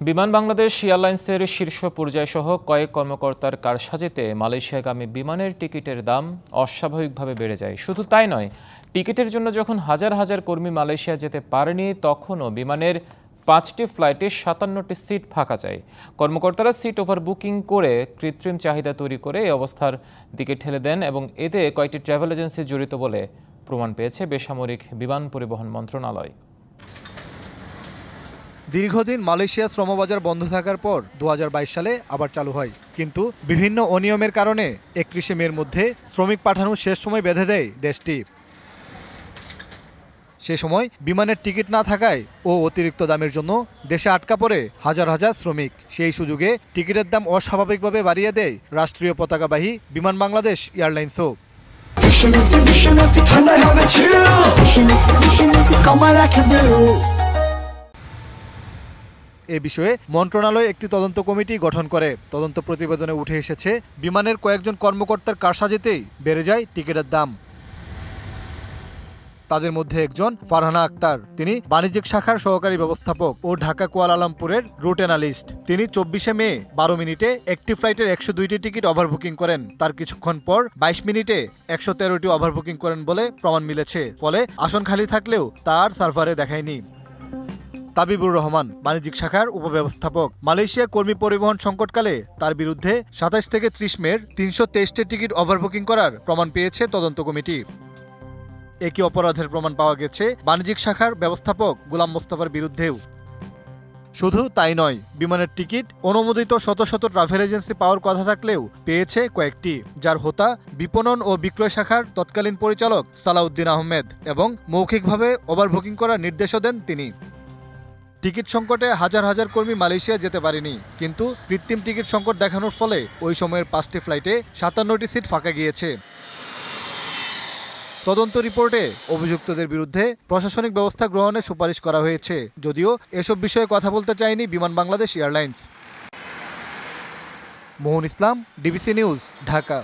বিমান বাংলাদেশ এয়ারলাইন্সের শীর্ষ পর্যায়সহ কয়েক কর্মকর্তার কারসাজিতে মালয়েশিয়াগামী বিমানের টিকিটের দাম অস্বাভাবিকভাবে বেড়ে যায়। শুধু তাই নয়, টিকিটের জন্য যখন হাজার হাজার কর্মী মালয়েশিয়া যেতে পারেনি, তখনও বিমানের 5টি ফ্লাইটে 57টি সিট ফাঁকা যায়। কর্মকর্তারা সিট ওভার বুকিং করে কৃত্রিম চাহিদা তৈরি করে এই অবস্থার দিকে ঠেলে দেন এবং এতে কয়েকটি ট্রাভেল এজেন্সি জড়িত বলে প্রমাণ পেয়েছে বেসামরিক বিমান পরিবহন মন্ত্রণালয়। দীর্ঘদিন মালয়েশিয়া শ্রমবাজার বন্ধ থাকার পর 2022 সালে আবার চালু হয়, কিন্তু বিভিন্ন অনিয়মের কারণে 31শে মের মধ্যে শ্রমিক পাঠানোর শেষ সময় বেঁধে দেয় দেশটি। সে সময় বিমানের টিকিট না থাকায় ও অতিরিক্ত দামের জন্য দেশে আটকা পড়ে হাজার হাজার শ্রমিক। সেই সুযোগে টিকিটের দাম অস্বাভাবিকভাবে বাড়িয়ে দেয় রাষ্ট্রীয় পতাকাবাহী বিমান বাংলাদেশ এয়ারলাইন্সও। এ বিষয়ে মন্ত্রণালয় একটি তদন্ত কমিটি গঠন করে। তদন্ত প্রতিবেদনে উঠে এসেছে, বিমানের কয়েকজন কর্মকর্তার কারসাজিতেই বেড়ে যায় টিকিটের দাম। তাদের মধ্যে একজন ফারহানা আক্তার, তিনি বাণিজ্যিক শাখার সহকারী ব্যবস্থাপক ও ঢাকা কুয়ালালামপুরের রুট অ্যানালিস্ট। তিনি 24শে মে 12 মিনিটে একটি ফ্লাইটের 102টি টিকিট ওভারবুকিং করেন। তার কিছুক্ষণ পর 22 মিনিটে 113টি ওভারবুকিং করেন বলে প্রমাণ মিলেছে। ফলে আসন খালি থাকলেও তার সার্ভারে দেখায়নি। তাবিবুর রহমান, বাণিজ্যিক শাখার উপব্যবস্থাপক। মালয়েশিয়া কর্মী পরিবহন সংকটকালে তার বিরুদ্ধে 27 থেকে 30 মের 323টি টিকিট ওভারবুকিং করার প্রমাণ পেয়েছে তদন্ত কমিটি। একই অপরাধের প্রমাণ পাওয়া গেছে বাণিজ্যিক শাখার ব্যবস্থাপক গোলাম মোস্তফার বিরুদ্ধেও। শুধু তাই নয়, বিমানের টিকিট অনুমোদিত শত শত ট্রাভেল এজেন্সি পাওয়ার কথা থাকলেও পেয়েছে কয়েকটি, যার হোতা বিপণন ও বিক্রয় শাখার তৎকালীন পরিচালক সালাউদ্দিন আহমেদ, এবং মৌখিকভাবে ওভারবুকিং করার নির্দেশও দেন তিনি। টিকিট সংকটে হাজার হাজার কর্মী মালয়েশিয়া যেতে পারেনি, কিন্তু কৃত্রিম টিকিট সংকট দেখানোর ফলে ওই সময়ের 5টি ফ্লাইটে 57টি সিট ফাঁকা গিয়েছে। তদন্ত রিপোর্টে অভিযুক্তদের বিরুদ্ধে প্রশাসনিক ব্যবস্থা গ্রহণের সুপারিশ করা হয়েছে, যদিও এসব বিষয়ে কথা বলতে চায়নি বিমান বাংলাদেশ এয়ারলাইন্স। মোহন ইসলাম, ডিবিসি নিউজ, ঢাকা।